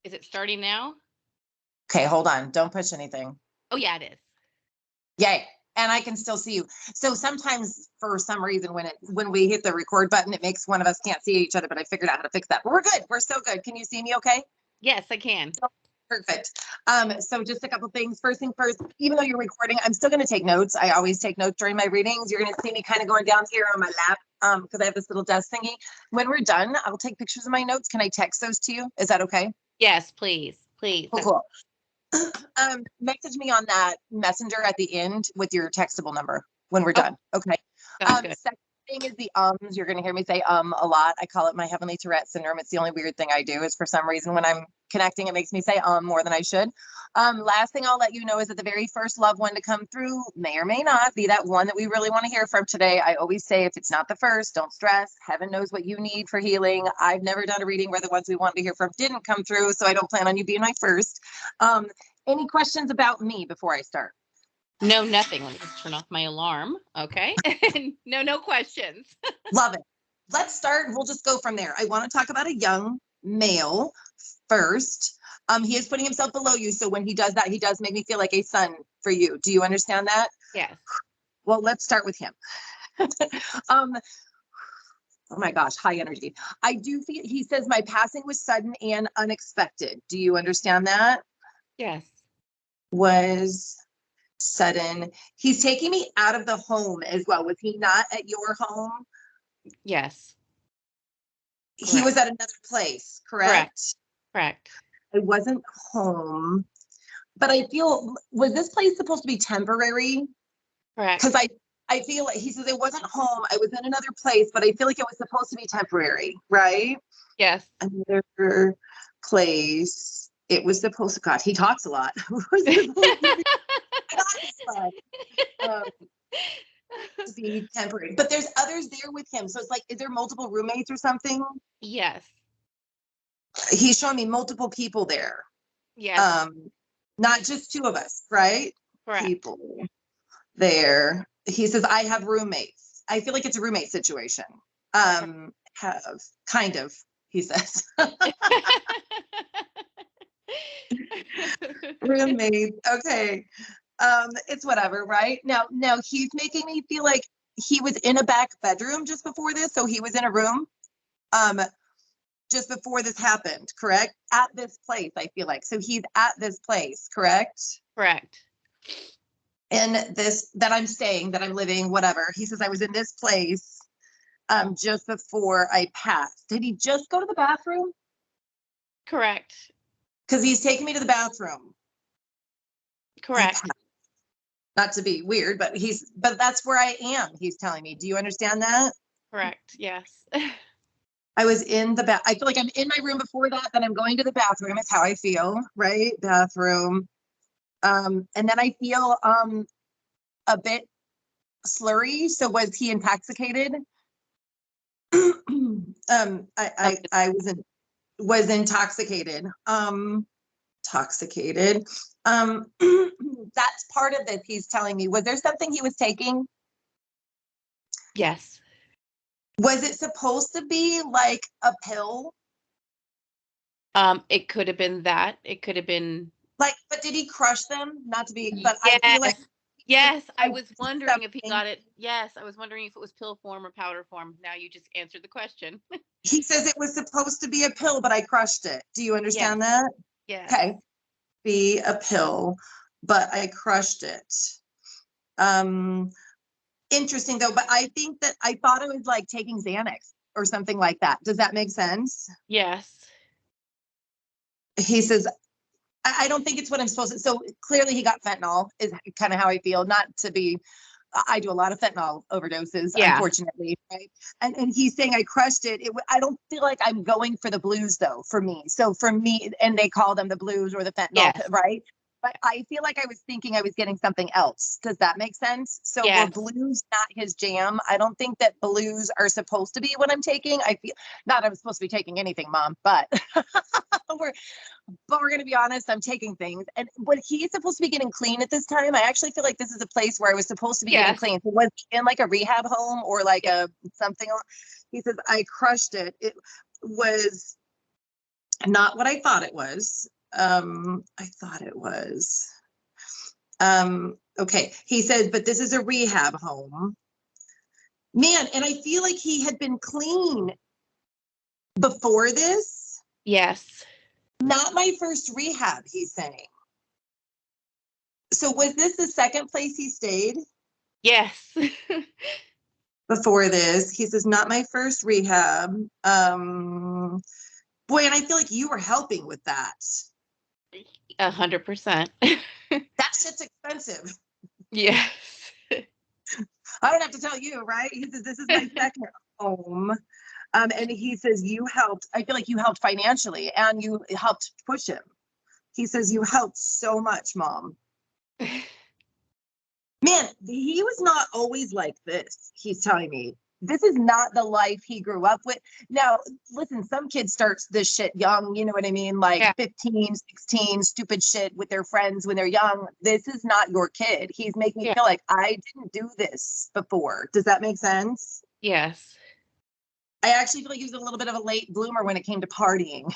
Is it starting now? Okay, hold on. Don't push anything. Oh, yeah, it is. Yay. And I can still see you. So sometimes for some reason when we hit the record button, it makes one of us can't see each other, but I figured out how to fix that. But we're good. We're so good. Can you see me okay? Yes, I can. Perfect. So just a couple things. First thing first, even though you're recording, I'm still going to take notes. I always take notes during my readings. You're going to see me kind of going down here on my lap because I have this little desk thingy. When we're done, I'll take pictures of my notes. Can I text those to you? Is that okay? Yes, please. Please. Oh, cool. Message me on that messenger at the end with your textable number when we're done. Okay. Good. Second thing is the ums. You're going to hear me say a lot. I call it my heavenly Tourette syndrome. It's the only weird thing I do is for some reason when I'm connecting, it makes me say more than I should. Last thing I'll let you know is that the very first loved one to come through may or may not be that one that we really want to hear from today. I always say if it's not the first, don't stress. Heaven knows what you need for healing. I've never done a reading where the ones we wanted to hear from didn't come through, so I don't plan on you being my first. Any questions about me before I start? No, nothing. Let me just turn off my alarm. Okay. No questions. Love it. Let's start. We'll just go from there. I want to talk about a young male first. He is putting himself below you. So when he does that, he does make me feel like a son for you. Do you understand that? Yes. Well, let's start with him. Oh my gosh, high energy. I do feel, he says my passing was sudden and unexpected. Do you understand that? Yes. Was sudden. He's taking me out of the home as well. Was he not at your home? Yes. He was at another place, correct? Correct. I wasn't home, but I feel, was this place supposed to be temporary? Correct. Because I feel like he says it wasn't home. I was in another place, but I feel like it was supposed to be temporary, right? Yes. Another place. It was supposed to, God, he talks a lot. To be temporary, but there's others there with him. So it's like, is there multiple roommates or something? Yes. He's showing me multiple people there. Yes. Not just two of us, right? Correct. People there. He says, I have roommates. I feel like it's a roommate situation. Have, kind of, he says. Roommates. Okay. It's whatever, right? Now he's making me feel like he was in a back bedroom just before this. So he was in a room just before this happened, correct? At this place, I feel like. So he's at this place, correct? Correct. And this, that I'm staying, that I'm living, whatever. He says, I was in this place just before I passed. Did he just go to the bathroom? Correct. Because he's taking me to the bathroom. Correct. Not to be weird, but that's where I am, he's telling me. Do you understand that? Correct. Yes. I was in the I feel like I'm in my room before that, then I'm going to the bathroom. Is how I feel, right? Bathroom. And then I feel a bit slurry. So was he intoxicated? I was intoxicated. Intoxicated. That's part of this. He's telling me. Was there something he was taking? Yes. Was it supposed to be like a pill? It could have been that. It could have been like, but did he crush them? Not to be, but yes. I feel like yes, I was wondering if he got it. Yes, I was wondering if it was pill form or powder form. Now you just answered the question. He says it was supposed to be a pill, but I crushed it. Do you understand that? Yes. Okay. Be a pill, but I crushed it. Interesting though, but I think that I thought it was like taking Xanax or something like that. Does that make sense? Yes. He says, I don't think it's what I'm supposed to. So clearly he got fentanyl is kind of how I feel. Not to be, I do a lot of fentanyl overdoses, unfortunately, right? And he's saying I crushed it. I don't feel like I'm going for the blues though, for me. So for me, and they call them the blues or the fentanyl, right? But I feel like I was thinking I was getting something else. Does that make sense? So were blues not his jam? I don't think that blues are supposed to be what I'm taking. I feel not I'm supposed to be taking anything, Mom, but we're going to be honest, I'm taking things. And when he's supposed to be getting clean at this time, I actually feel like this is a place where I was supposed to be getting clean. So was he in like a rehab home or like a something? He says, I crushed it. It was Not what I thought it was. I thought it was. Okay. He says, but this is a rehab home. Man, and I feel like he had been clean before this. Yes. Not my first rehab, he's saying. So was this the second place he stayed? Yes. Before this, he says, not my first rehab. Boy, and I feel like you were helping with that. 100%. That shit's expensive. Yes. I don't have to tell you, right? He says, this is my second home. And he says, you helped. I feel like you helped financially and you helped push him. He says, you helped so much, Mom. Man, he was not always like this. He's telling me this is not the life he grew up with. Now, listen, some kids start this shit young. You know what I mean? Like 15, 16, stupid shit with their friends when they're young. This is not your kid. He's making me feel like I didn't do this before. Does that make sense? Yes. I actually feel like he was a little bit of a late bloomer when it came to partying.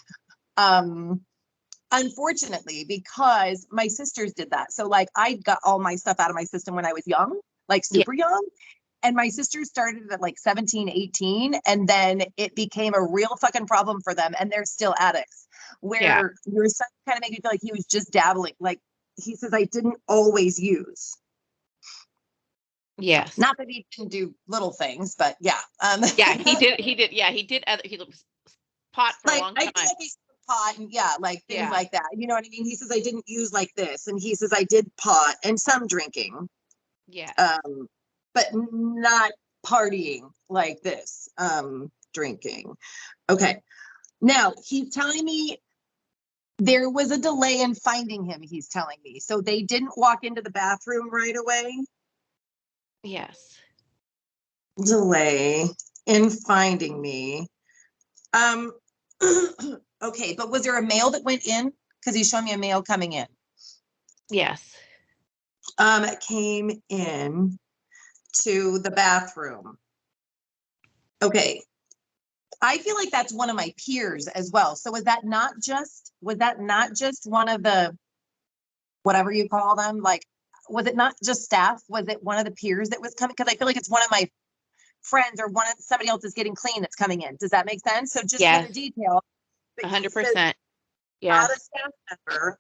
Unfortunately, because my sisters did that. So like I got all my stuff out of my system when I was young, like super young. And my sisters started at like 17, 18. And then it became a real fucking problem for them. And they're still addicts. Where your son kind of made me feel like he was just dabbling. Like he says, I didn't always use. Yes. Not that he didn't do little things, but yeah. Yeah, he did. He did. Yeah, he did. He was pot for like, a long time. I feel like he pot and like things like that. You know what I mean? He says, I didn't use like this. And he says, I did pot and some drinking. Yeah. But not partying like this. Drinking. Okay. Now he's telling me there was a delay in finding him, he's telling me. So they didn't walk into the bathroom right away. Yes. Delay in finding me. Okay, but was there a mail that went in? Because he's showing me a mail coming in. Yes. It came in to the bathroom. Okay. I feel like that's one of my peers as well. So was that not just one of the, whatever you call them? Like, was it not just staff? Was it one of the peers that was coming? Because I feel like it's one of my friends or somebody else is getting clean that's coming in. Does that make sense? So just another detail. 100%. Yeah. Not a staff member,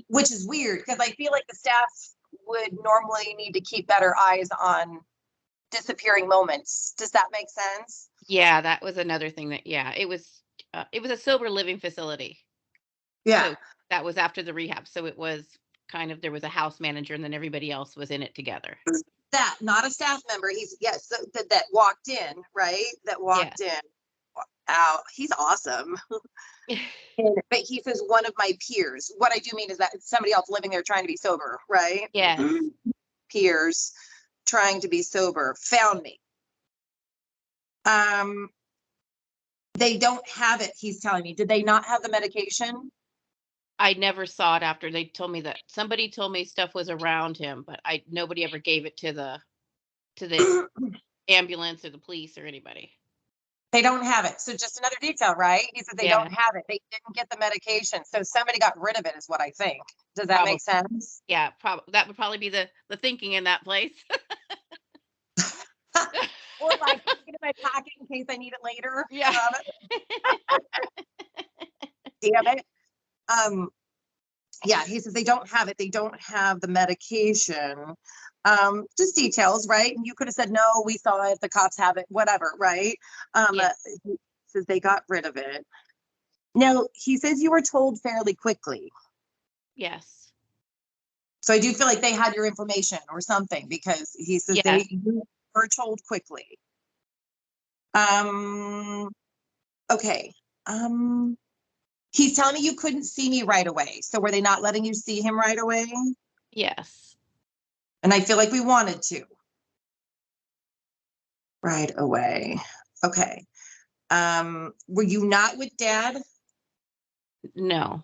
which is weird because I feel like the staff would normally need to keep better eyes on disappearing moments. Does that make sense? Yeah, that was another thing that, it was a sober living facility. Yeah. So that was after the rehab. So it was kind of, there was a house manager and then everybody else was in it together. That, not a staff member. So that walked in, right? That walked in. Wow, he's awesome. But he says one of my peers. What I do mean is that it's somebody else living there trying to be sober, right? Yeah. Peers trying to be sober found me. They don't have it, he's telling me. Did they not have the medication? I never saw it after. They told me that somebody told me stuff was around him, but nobody ever gave it to the ambulance or the police or anybody. They don't have it. So just another detail, right? He said they don't have it. They didn't get the medication. So somebody got rid of it is what I think. Does that make sense? Yeah, that would probably be the thinking in that place. Or like, get it in my pocket in case I need it later. Yeah. Damn it. Yeah, he says they don't have it. They don't have the medication. Just details, right? And you could have said, no, we saw it. The cops have it, whatever, right? He says they got rid of it. Now, he says you were told fairly quickly. Yes. So I do feel like they had your information or something because he says they were told quickly. Okay. He's telling me you couldn't see me right away. So were they not letting you see him right away? Yes. And I feel like we wanted to. Right away. Okay. Were you not with Dad? No.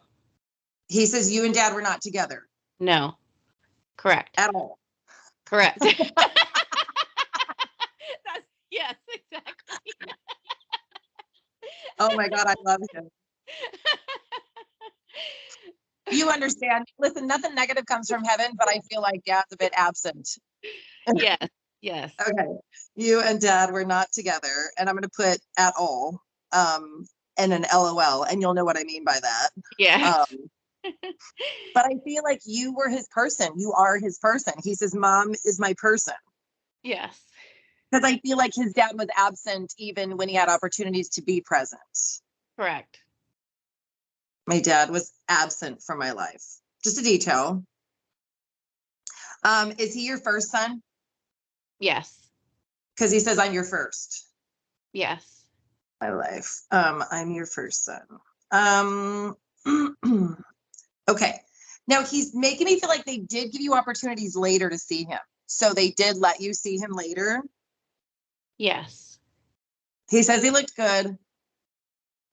He says you and Dad were not together. No. Correct. At all. Correct. Yes, exactly. Oh my God, I love him. You understand. Listen, nothing negative comes from heaven, but I feel like Dad's a bit absent. Yes. Yes. Okay. You and Dad were not together, and I'm going to put at all and an LOL, and you'll know what I mean by that. Yeah. But I feel like you were his person. You are his person. He says, Mom is my person. Yes. Because I feel like his dad was absent even when he had opportunities to be present. Correct. My dad was absent from my life. Just a detail. Is he your first son? Yes. Because he says, I'm your first. Yes. My life. I'm your first son. Okay. Now he's making me feel like they did give you opportunities later to see him. So they did let you see him later. Yes. He says he looked good.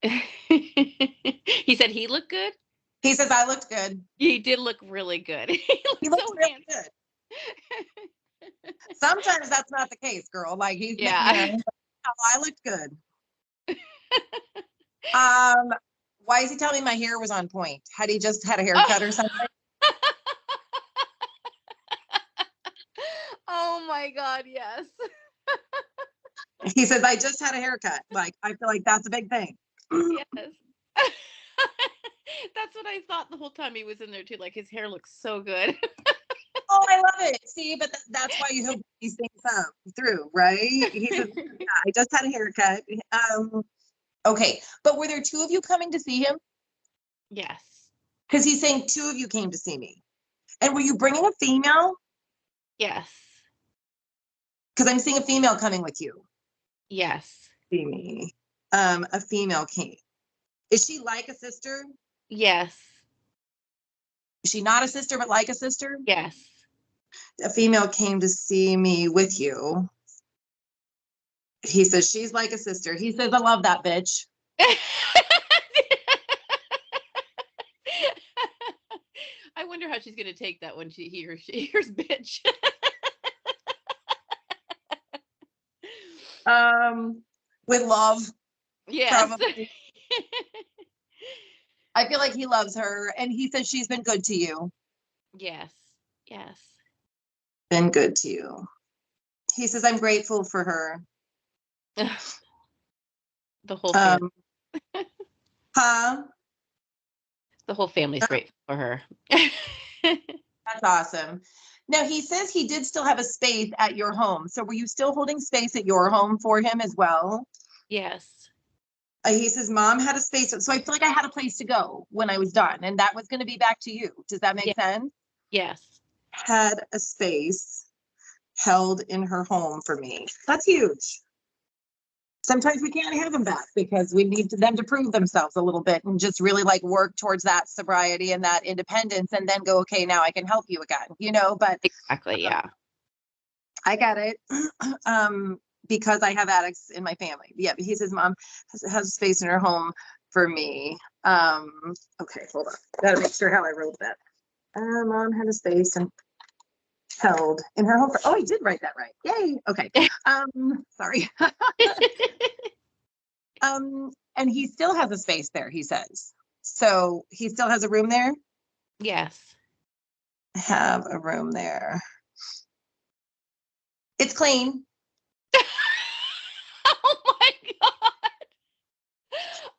He said he looked good. He says I looked good. He did look really good. He looked so really good. Sometimes that's not the case, girl. Like he's, yeah. I looked good. Why is he telling me my hair was on point? Had he just had a haircut or something? Oh my God, yes. He says, I just had a haircut. Like, I feel like that's a big thing. Yes. That's what I thought the whole time he was in there too. Like his hair looks so good. Oh, I love it. See, but that's why you hope these things through, right? He says, yeah, I just had a haircut. Okay. But were there two of you coming to see him? Yes. Because he's saying two of you came to see me. And were you bringing a female? Yes. Because I'm seeing a female coming with you. Yes. See me. A female came. Is she like a sister? Yes. Is she not a sister, but like a sister? Yes. A female came to see me with you. He says, she's like a sister. He says, I love that bitch. I wonder how she's going to take that when she hears bitch. With love. Yes. Probably. I feel like he loves her, and he says she's been good to you. Yes. Yes. Been good to you. He says, I'm grateful for her. The whole family. Huh? The whole family's grateful for her. That's awesome. Now, he says he did still have a space at your home. So were you still holding space at your home for him as well? Yes. He says, Mom had a space. So I feel like I had a place to go when I was done. And that was going to be back to you. Does that make sense? Yes. Had a space held in her home for me. That's huge. Sometimes we can't have them back because we need them to prove themselves a little bit and just really like work towards that sobriety and that independence and then go, okay, now I can help you again, but Exactly. Yeah. I got it. Because I have addicts in my family. Yeah. He says, Mom has a space in her home for me. Okay, hold on. Gotta make sure how I wrote that. Mom had a space and held in her home. Oh, I did write that right. Yay. Okay. Sorry. And he still has a space there, he says. So he still has a room there? Yes. Have a room there. It's clean. Oh my God.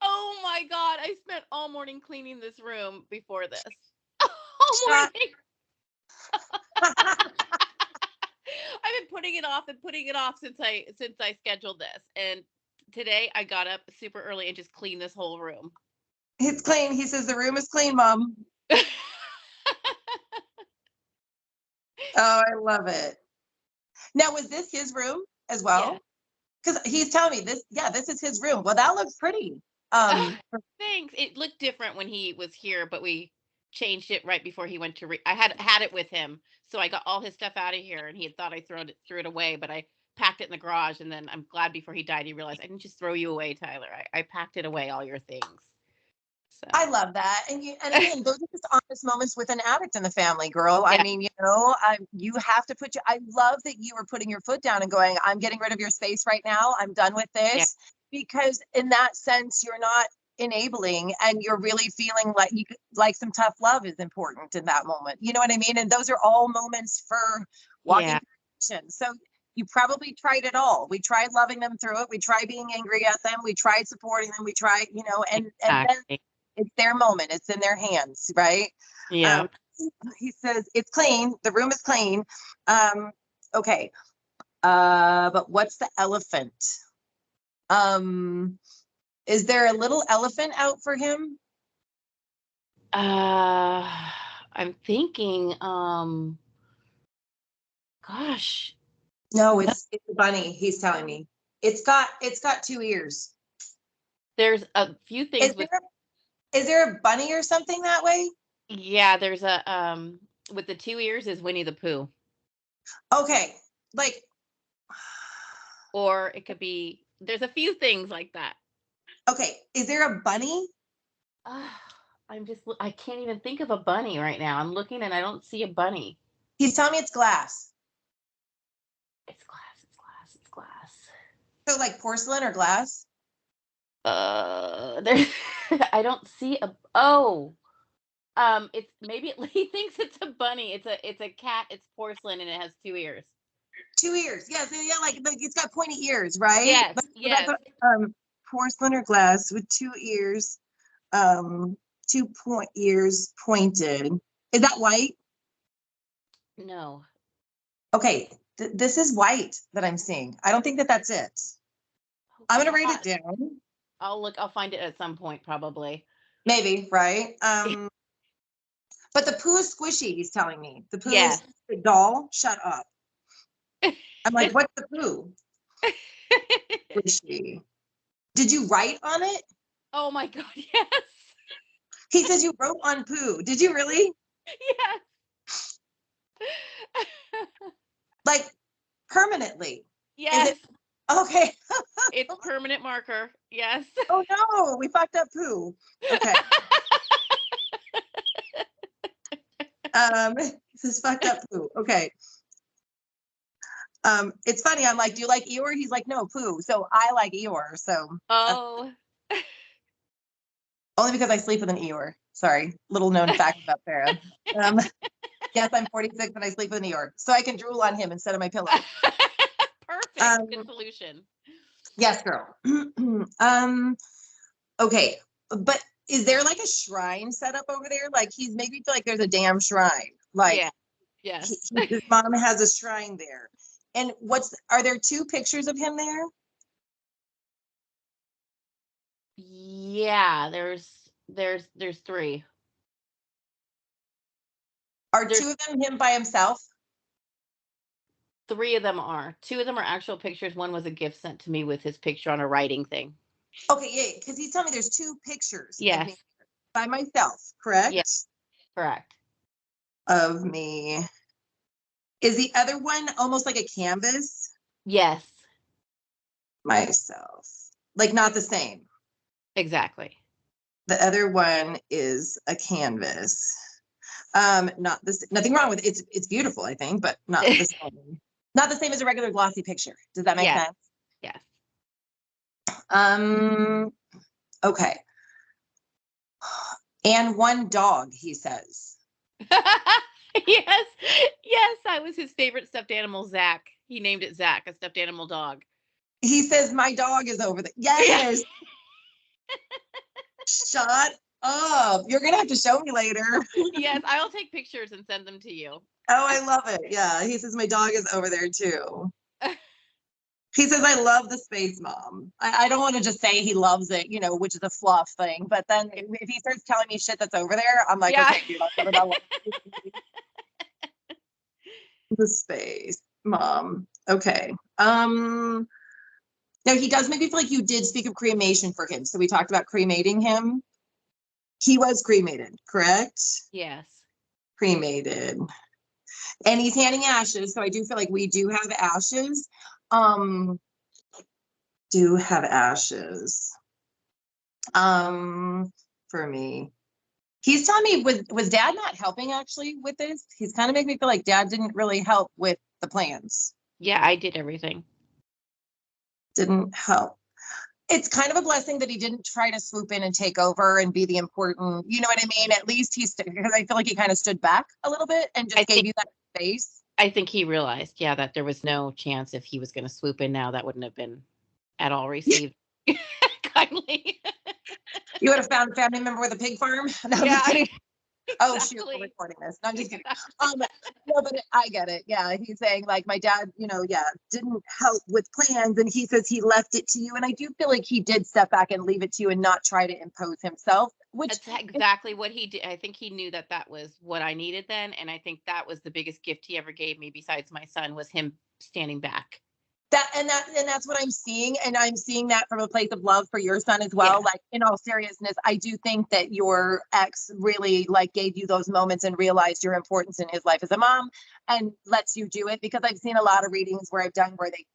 Oh my God. I spent all morning cleaning this room before this. All morning. I've been putting it off since I scheduled this. And today I got up super early and just cleaned this whole room. It's clean. He says the room is clean, Mom. Oh, I love it. Now, was this his room as well? Because he's telling me this is his room. Well, that looks pretty. Thanks. It looked different when he was here, but we changed it right before he went to I had it with him. So I got all his stuff out of here and he had thought I threw it away, but I packed it in the garage. And then I'm glad before he died, he realized I didn't just throw you away, Tyler. I packed it away, all your things. So. I love that. And again, those are just honest moments with an addict in the family, girl. Yeah. I mean, you have to I love that you were putting your foot down and going, I'm getting rid of your space right now. I'm done with this. because in that sense, you're not enabling and you're really feeling like like some tough love is important in that moment. You know what I mean? And those are all moments for walking through action. So you probably tried it all. We tried loving them through it. We tried being angry at them. We tried supporting them. We tried, and then it's their moment. It's in their hands, right? Yeah. He says it's clean. The room is clean. Okay. But what's the elephant? Is there a little elephant out for him? I'm thinking, gosh. No, it's a bunny. He's telling me it's got 2 ears. There's a few things is there a bunny or something that way? Yeah, there's a with the 2 ears is Winnie the Pooh. Okay, like, or it could be. There's a few things like that. Okay, is there a bunny? I can't even think of a bunny right now. I'm looking and I don't see a bunny. He's telling me it's glass. It's glass. It's glass. It's glass. So like porcelain or glass? There. I don't see a. It's maybe he thinks it's a bunny. It's a cat. It's porcelain and it has 2 ears. 2 ears. Yeah. So yeah, like it's got pointy ears, right? Yes. Yes. Porcelain or glass with 2 ears, 2 ears pointed. Is that white? No. Okay, this is white that I'm seeing. I don't think that's it. Okay. I'm gonna write it down. I'll find it at some point, probably. Maybe, right? But the poo is squishy, he's telling me. The poo is the doll. Shut up. I'm like, what's the poo? Squishy. Did you write on it? Oh my God, yes. He says you wrote on poo. Did you really? Yes. Like permanently? Yes. Okay. It's permanent marker. Yes. Oh no, we fucked up poo. Okay. This is fucked up poo. Okay. It's funny. I'm like, do you like Eeyore? He's like, no, poo. So I like Eeyore. So. Only because I sleep with an Eeyore. Sorry, little known fact about Fara. Yes, I'm 46 and I sleep with an Eeyore, so I can drool on him instead of my pillow. Perfect. Good solution. Yes, girl. Okay, but is there like a shrine set up over there? Like he's making me feel like there's a damn shrine. Like, yes. His mom has a shrine there. And are there 2 pictures of him there? Yeah, there's 3. Are 2 of them him by himself? 3 of them are. 2 of them are actual pictures. One was a gift sent to me with his picture on a writing thing. Okay, yeah, because he's telling me there's 2 pictures. Yes. Of me by myself, correct? Yes, correct. Of me. Is the other one almost like a canvas? Yes. Myself. Like not the same. Exactly. The other one is a canvas. Not this. Nothing wrong with it. It's beautiful, I think, but not the same. Not the same as a regular glossy picture. Does that make sense? Yes. Okay. And 1 dog, he says. Yes. Yes, I was his favorite stuffed animal, Zach. He named it Zach, a stuffed animal dog. He says my dog is over there. Yes. Shut up. You're gonna have to show me later. Yes, I'll take pictures and send them to you. Oh, I love it. Yeah. He says my dog is over there too. He says, I love the space mom. I don't want to just say he loves it, which is a fluff thing. But then if he starts telling me shit that's over there, I'm like, okay, dude, I'll cover that one. The space mom. Okay. Now he does make me feel like you did speak of cremation for him. So we talked about cremating him. He was cremated, correct? Yes. Cremated. And he's handing ashes. So I do feel like we do have ashes. Do have ashes. For me. He's telling me, was Dad not helping actually with this? He's kind of making me feel like Dad didn't really help with the plans. Yeah, I did everything. Didn't help. it's kind of a blessing that he didn't try to swoop in and take over and be the important, you know what I mean? At least because I feel like he kind of stood back a little bit and just gave you that space. I think he realized, that there was no chance if he was going to swoop in now, that wouldn't have been at all received kindly. You would have found a family member with a pig farm? No, I'm just kidding. Oh, shoot, we're recording this. No, I'm just kidding. No, but I get it. Yeah, he's saying like my dad, didn't help with plans, and he says he left it to you. And I do feel like he did step back and leave it to you and not try to impose himself. Which that's exactly what he did. I think he knew that was what I needed then, and I think that was the biggest gift he ever gave me, besides my son, was him standing back. That's what I'm seeing. And I'm seeing that from a place of love for your son as well. Yeah. Like, in all seriousness, I do think that your ex really like gave you those moments and realized your importance in his life as a mom and lets you do it, because I've seen a lot of readings where I've done where they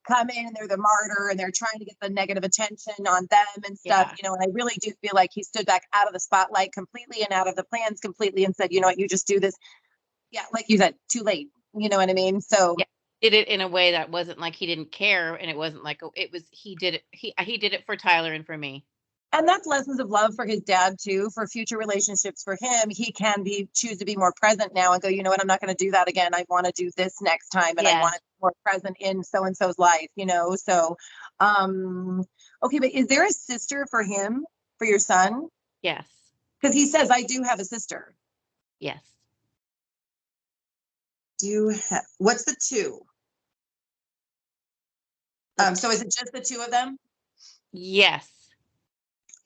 come in and they're the martyr and they're trying to get the negative attention on them and stuff, and I really do feel like he stood back out of the spotlight completely and out of the plans completely and said, you know what, you just do this. Yeah. Like you said, too late. You know what I mean? So yeah. Did it in a way that wasn't like he didn't care, and it wasn't like he did it he did it for Tyler and for me. And that's lessons of love for his dad too, for future relationships for him. He can choose to be more present now and go, you know what, I'm not going to do that again. I want to do this next time, and I want to be more present in so and so's life, so okay, but is there a sister for him, for your son? Yes, because he says I do have a sister. Yes. What's the two? So is it just the two of them? Yes.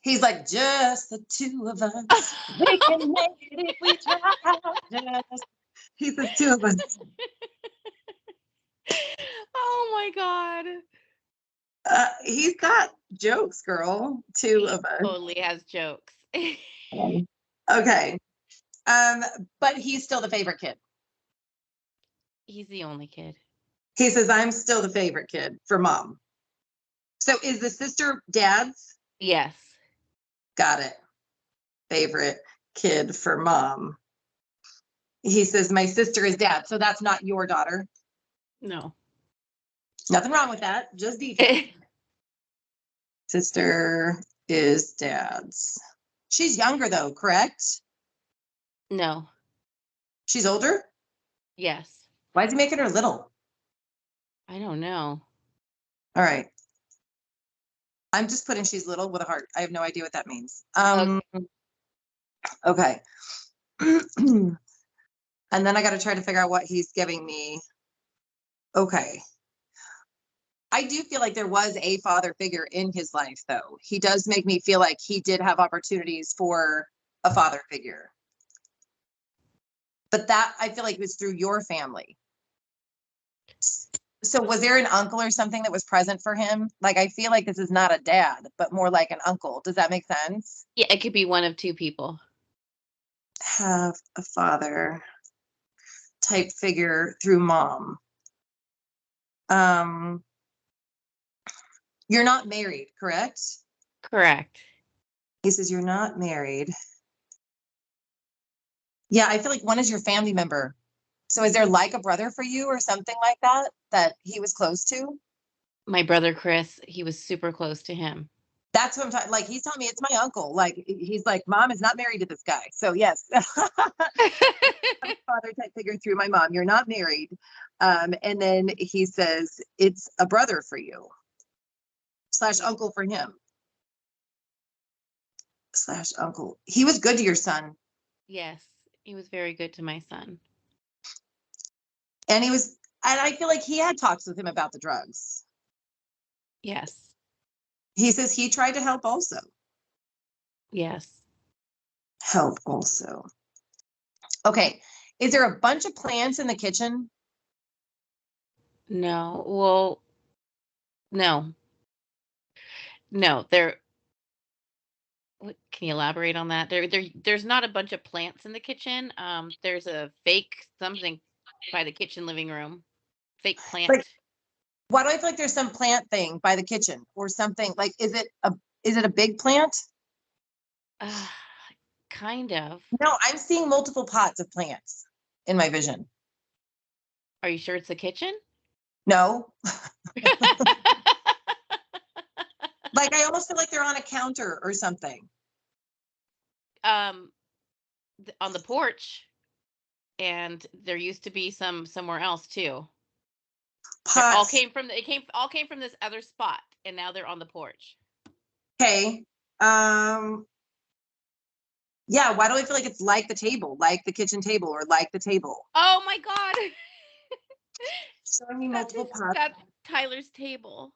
He's like, just the two of us. We can make it if we try. He's the two of us. Oh my God. He's got jokes, girl. Two of us. Totally has jokes. Okay. But he's still the favorite kid. He's the only kid. He says, I'm still the favorite kid for mom. So is the sister dad's? Yes. Got it. Favorite kid for mom. He says, my sister is dad. So that's not your daughter? No. Nothing wrong with that. Just details. Sister is dad's. She's younger though, correct? No. She's older? Yes. Why is he making her little? I don't know. All right. I'm just putting she's little with a heart. I have no idea what that means. Okay. And then I got to try to figure out what he's giving me. Okay. I do feel like there was a father figure in his life, though. He does make me feel like he did have opportunities for a father figure. But that, I feel like, was through your family. So was there an uncle or something that was present for him? Like, I feel like this is not a dad, but more like an uncle. Does that make sense? Yeah, it could be one of two people. Have a father type figure through mom. You're not married, correct? Correct. He says you're not married. Yeah, I feel like one is your family member. So is there like a brother for you or something like that he was close to? My brother Chris, he was super close to him. That's what I'm talking. Like, he's telling me it's my uncle. Like, he's like, mom is not married to this guy. So yes, father type figure through my mom. You're not married. And then he says it's a brother for you / uncle for him / uncle. He was good to your son. Yes, he was very good to my son. And I feel like he had talks with him about the drugs. Yes. He says he tried to help also. Yes. Help also. Okay. Is there a bunch of plants in the kitchen? No. Well, no. No, what, can you elaborate on that? There's not a bunch of plants in the kitchen. There's a fake something by the kitchen living room. Fake plant. Like, why do I feel like there's some plant thing by the kitchen or something? Like, is it a big plant? Kind of. No, I'm seeing multiple pots of plants in my vision. Are you sure it's the kitchen? No. Like, I almost feel like they're on a counter or something. On the porch, and there used to be some somewhere else too. Pots. All came from this other spot, and now they're on the porch. Okay. Yeah, why do I feel like it's like the table, like the kitchen table, or like the table? Oh my God. Showing me multiple pots. That's Tyler's table.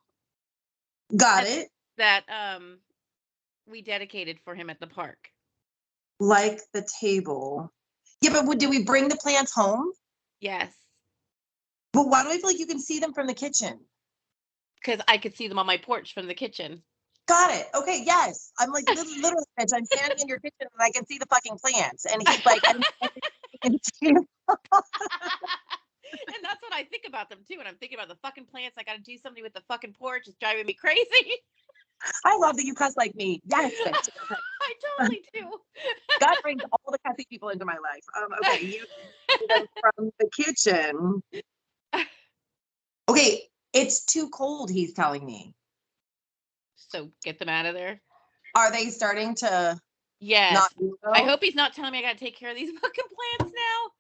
Got it. That we dedicated for him at the park. Like the table. Yeah, but did we bring the plants home? Yes. But why do I feel like you can see them from the kitchen? Because I could see them on my porch from the kitchen. Got it. Okay, yes. I'm like, literally, bitch, I'm standing in your kitchen and I can see the fucking plants. And he's like, and that's what I think about them too. And I'm thinking about the fucking plants. I got to do something with the fucking porch. It's driving me crazy. I love that you cuss like me. Yes, bitch. I totally do. God brings all the cussy people into my life. Okay, you see them from the kitchen. Okay, it's too cold, he's telling me. So get them out of there. Are they starting to? Yes. I hope he's not telling me I got to take care of these fucking plants now.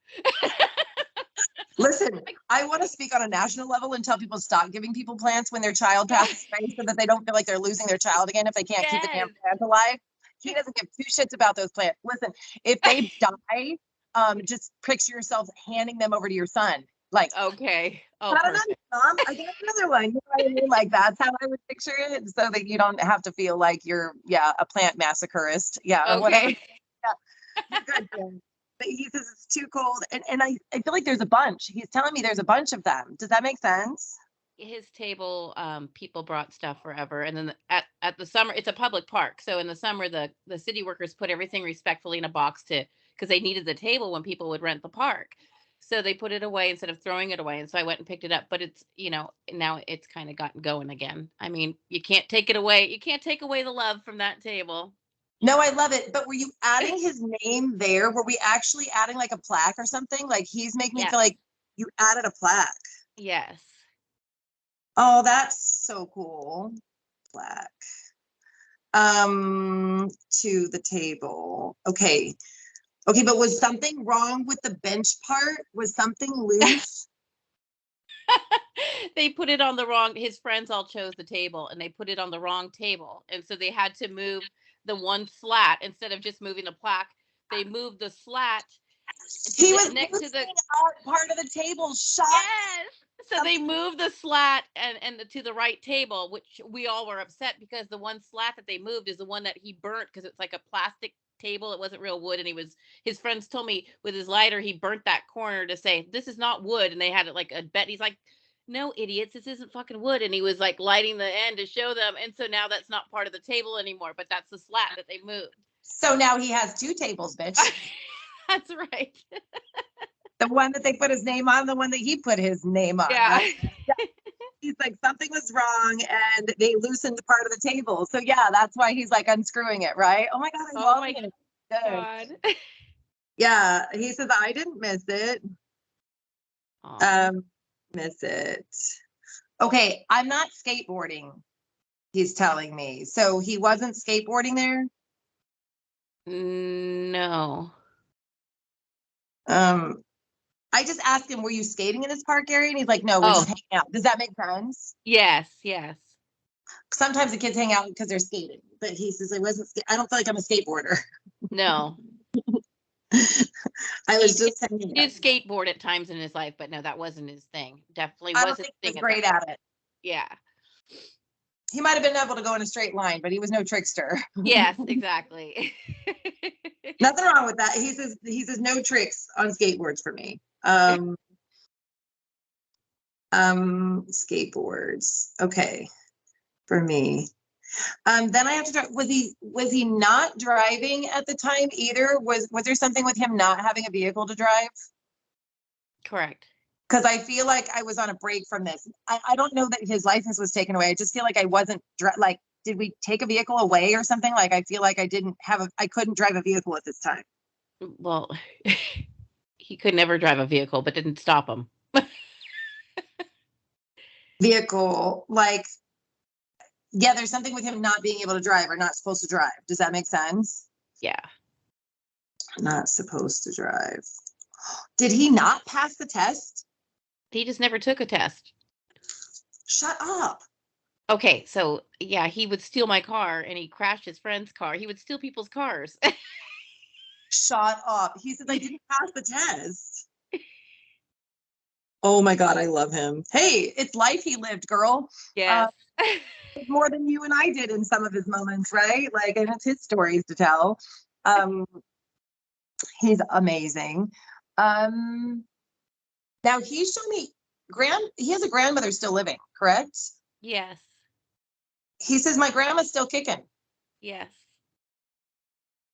Listen, I want to speak on a national level and tell people stop giving people plants when their child passes away so that they don't feel like they're losing their child again if they can't keep the damn plant alive. He doesn't give two shits about those plants. Listen, if they die, just picture yourself handing them over to your son. Like, okay. Oh, I don't know, Mom. I got another one. You know what I mean? Like, that's how I would picture it, so that you don't have to feel like you're, a plant massacreurist. Yeah, or whatever. Yeah, good. But he says it's too cold, and I feel like there's a bunch. He's telling me there's a bunch of them. Does that make sense? His table, people brought stuff forever, and then at the summer, it's a public park, so in the summer, the city workers put everything respectfully in a box because they needed the table when people would rent the park. So they put it away instead of throwing it away. And so I went and picked it up, but it's, now it's kind of gotten going again. I mean, you can't take it away. You can't take away the love from that table. No, I love it. But were you adding his name there? Were we actually adding like a plaque or something? Like, he's making me feel like you added a plaque. Yes. Oh, that's so cool. Plaque. To the table. Okay. Okay, but was something wrong with the bench part? Was something loose? They put it on the wrong, his friends all chose the table and they put it on the wrong table. And so they had to move the one slat instead of just moving the plaque. They moved the slat. He was next to the part of the table. Shut. Yes. So they moved the slat and to the right table, which we all were upset because the one slat that they moved is the one that he burnt because it's like a plastic table. It wasn't real wood, and his friends told me with his lighter he burnt that corner to say this is not wood, and they had it like a bet. He's like, no, idiots, this isn't fucking wood, and he was like lighting the end to show them, and so now that's not part of the table anymore, but that's the slat that they moved. So now he has two tables, bitch. That's right. The one that they put his name on, the one that he put his name on. Yeah. Right? He's like, something was wrong and they loosened the part of the table. So yeah, that's why he's like unscrewing it, right? Oh my God, I love it. God. Yeah, he says, I didn't miss it. Miss it. Okay, I'm not skateboarding, he's telling me. So he wasn't skateboarding there? No. I just asked him, were you skating in this park area? And he's like, no, we're just hanging out. Does that make sense? Yes, yes. Sometimes the kids hang out because they're skating, but he says, I don't feel like I'm a skateboarder. No. I was he just he did skateboard at times in his life, but no, that wasn't his thing. Definitely wasn't. I don't think he was great at it. Yeah. He might have been able to go in a straight line, but he was no trickster. Yes, exactly. Nothing wrong with that. He says no tricks on skateboards for me. Skateboards. Okay. For me. Then I have to drive. Was he not driving at the time either? Was there something with him not having a vehicle to drive? Correct. Because I feel like I was on a break from this. I don't know that his license was taken away. I just feel like I wasn't like, did we take a vehicle away or something? Like, I feel like I couldn't drive a vehicle at this time. Well, he could never drive a vehicle, but didn't stop him. Vehicle, like, Yeah, there's something with him not being able to drive or not supposed to drive. Does that make sense? Yeah. Not supposed to drive. Did he not pass the test? He just never took a test. Shut up. Okay, so yeah, he would steal my car and he crashed his friend's car. He would steal people's cars. Shut up. He says I didn't pass the test. Oh my God, I love him. Hey, it's life he lived, girl. Yes. More than you and I did in some of his moments, right? Like, and it's his stories to tell. He's amazing. Now he's showing me he has a grandmother still living, correct? Yes. He says my grandma's still kicking. Yes.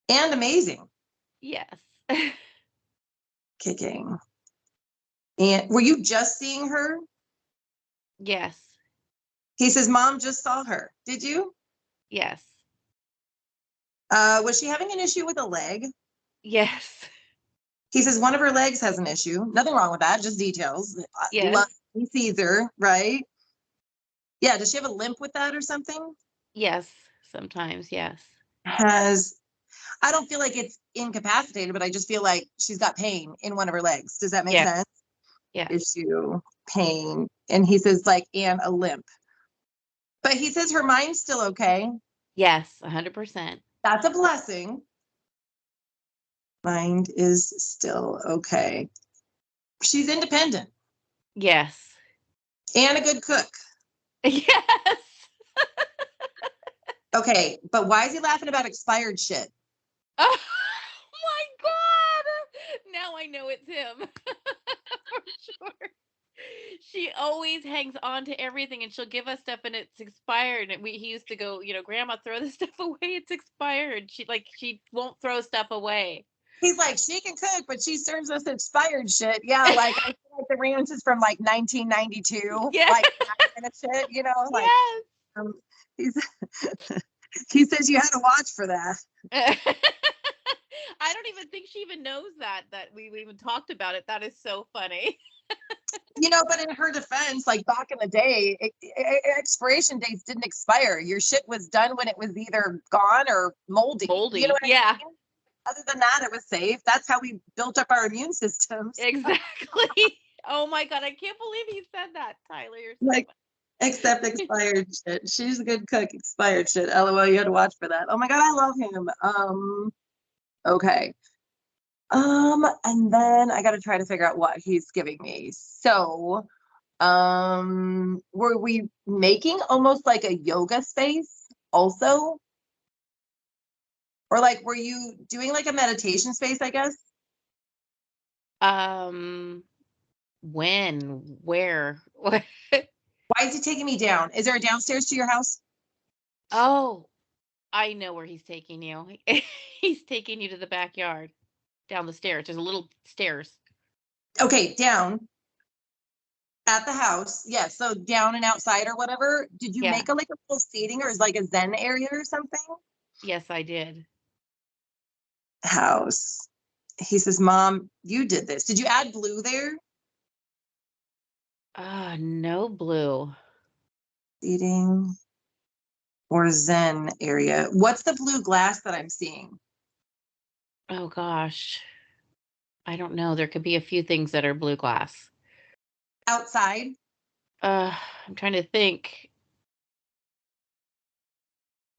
And amazing. Yes. Kicking. And were you just seeing her? Yes. He says mom just saw her. Did you? Yes. Was she having an issue with a leg? Yes. He says one of her legs has an issue. Nothing wrong with that, just details. Yes. He sees her, right? Yeah, does she have a limp with that or something? Yes. Sometimes, yes. I don't feel like it's incapacitated, but I just feel like she's got pain in one of her legs. Does that make sense? Yeah. Issue, pain. And he says and a limp. But he says her mind's still okay. Yes, 100%. That's a blessing. Mind is still okay. She's independent. Yes. And a good cook. Yes. Okay, but why is he laughing about expired shit? Oh my God. Now I know it's him. For sure. She always hangs on to everything and she'll give us stuff and it's expired. And he used to go, Grandma, throw this stuff away. It's expired. She won't throw stuff away. He's like, she can cook, but she serves us expired shit. Yeah, like I feel like the ranch is from like 1992. Yeah. Like that kind of shit, like yes. He says you had to watch for that. I don't even think she even knows that we even talked about it. That is so funny. But in her defense, like back in the day, expiration dates didn't expire. Your shit was done when it was either gone or moldy. You know what I mean? Other than that, it was safe. That's how we built up our immune systems. Exactly. Oh my God, I can't believe he said that, Tyler. You're so like, except expired shit. She's a good cook. Expired shit. LOL. You had to watch for that. Oh my God, I love him. Okay. And then I got to try to figure out what he's giving me. So, were we making almost like a yoga space also? Or like, were you doing like a meditation space, I guess? When? Where? Why is he taking me down? Is there a downstairs to your house? Oh, I know where he's taking you. He's taking you to the backyard, down the stairs. There's a little stairs. Okay, down at the house. Yeah, so down and outside or whatever. Did you make a little seating or is like a Zen area or something? Yes, I did. House. He says, Mom, you did this. Did you add blue there? No blue. Seating or Zen area. What's the blue glass that I'm seeing? Oh gosh. I don't know. There could be a few things that are blue glass. Outside? I'm trying to think.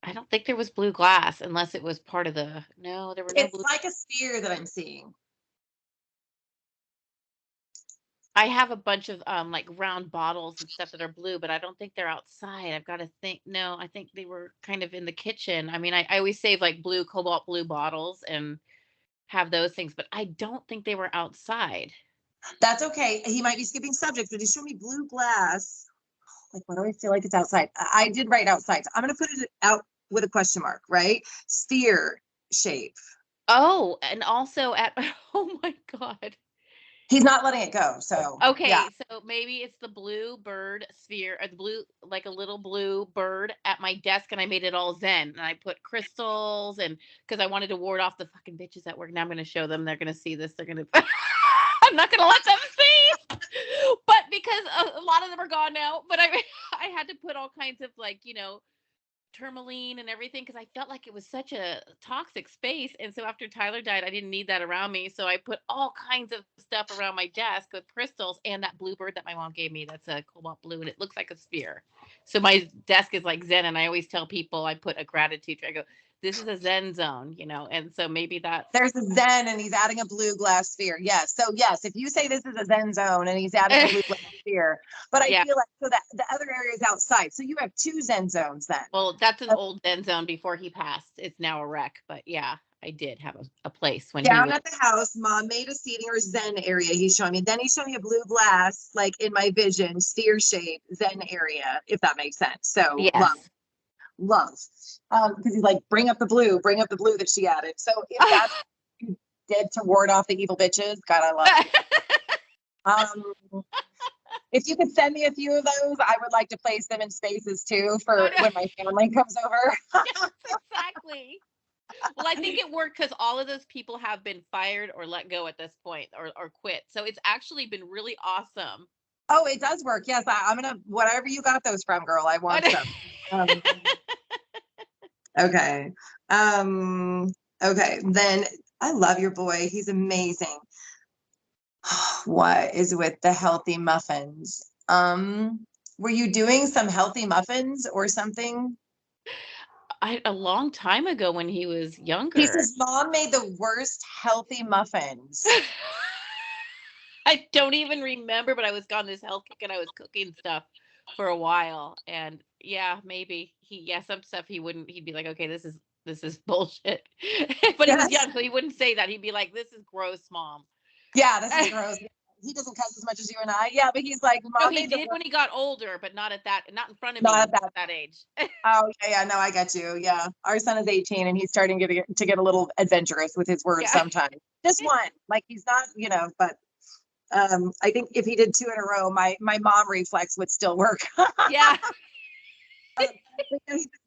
I don't think there was blue glass unless it was part of no, there were no blue. It's like a sphere that I'm seeing. I have a bunch of like round bottles and stuff that are blue, but I don't think they're outside. I've got to think. No, I think they were kind of in the kitchen. I mean, I always save like blue, cobalt blue bottles and have those things, but I don't think they were outside. That's okay. He might be skipping subjects, but he showed me blue glass. Like, why do I feel like it's outside? I did write outside. So I'm going to put it out with a question mark, right? Sphere shape. Oh, and also oh my God. He's not letting it go. So, okay, yeah. So maybe it's the blue bird sphere, or the blue, like a little blue bird at my desk, and I made it all Zen, and I put crystals, and because I wanted to ward off the fucking bitches at work. Now I'm going to show them. They're going to see this. They're going to. I'm not going to let them see. But because a lot of them are gone now, but I had to put all kinds of like tourmaline and everything because I felt like it was such a toxic space. And so after Tyler died, I didn't need that around me. So I put all kinds of stuff around my desk with crystals and that bluebird that my mom gave me. That's a cobalt blue and it looks like a sphere. So my desk is like Zen. And I always tell people I put a gratitude. I go, this is a Zen zone, and so maybe that's. There's a Zen and he's adding a blue glass sphere. Yes. So yes, if you say this is a Zen zone and he's adding a blue glass sphere, but I feel like so that the other area is outside. So you have 2 Zen zones then. Well, that's an old Zen zone before he passed. It's now a wreck, but yeah, I did have a place when down he was at the house. Mom made a seating or Zen area. He's showing me. Then he's showing me a blue glass, like in my vision, sphere shape Zen area, if that makes sense. So love. Because he's like, bring up the blue that she added. So if that's what you did to ward off the evil bitches, God, I love it. If you could send me a few of those, I would like to place them in spaces too for when my family comes over. Yes, exactly. Well, I think it worked because all of those people have been fired or let go at this point or quit. So it's actually been really awesome. Oh, it does work. Yes, I'm going to, whatever you got those from, girl, I want some. Okay. Okay. Then I love your boy. He's amazing. What is with the healthy muffins? Were you doing some healthy muffins or something? A long time ago when he was younger. He says mom made the worst healthy muffins. I don't even remember, but I was on this health kick and I was cooking stuff for a while. And yeah, maybe some stuff he'd be like, okay, this is bullshit. But he was young, so he wouldn't say that. He'd be like, this is gross, mom. Yeah, this is gross. He doesn't cuss as much as you and I. Yeah, but he's like, mom. No, he did when he got older, but not in front of me at that age. Oh yeah, no, I get you. Yeah, our son is 18 and he's starting to get a little adventurous with his words sometimes. Just one, like he's not, but I think if he did 2 in a row, my mom reflex would still work. Yeah.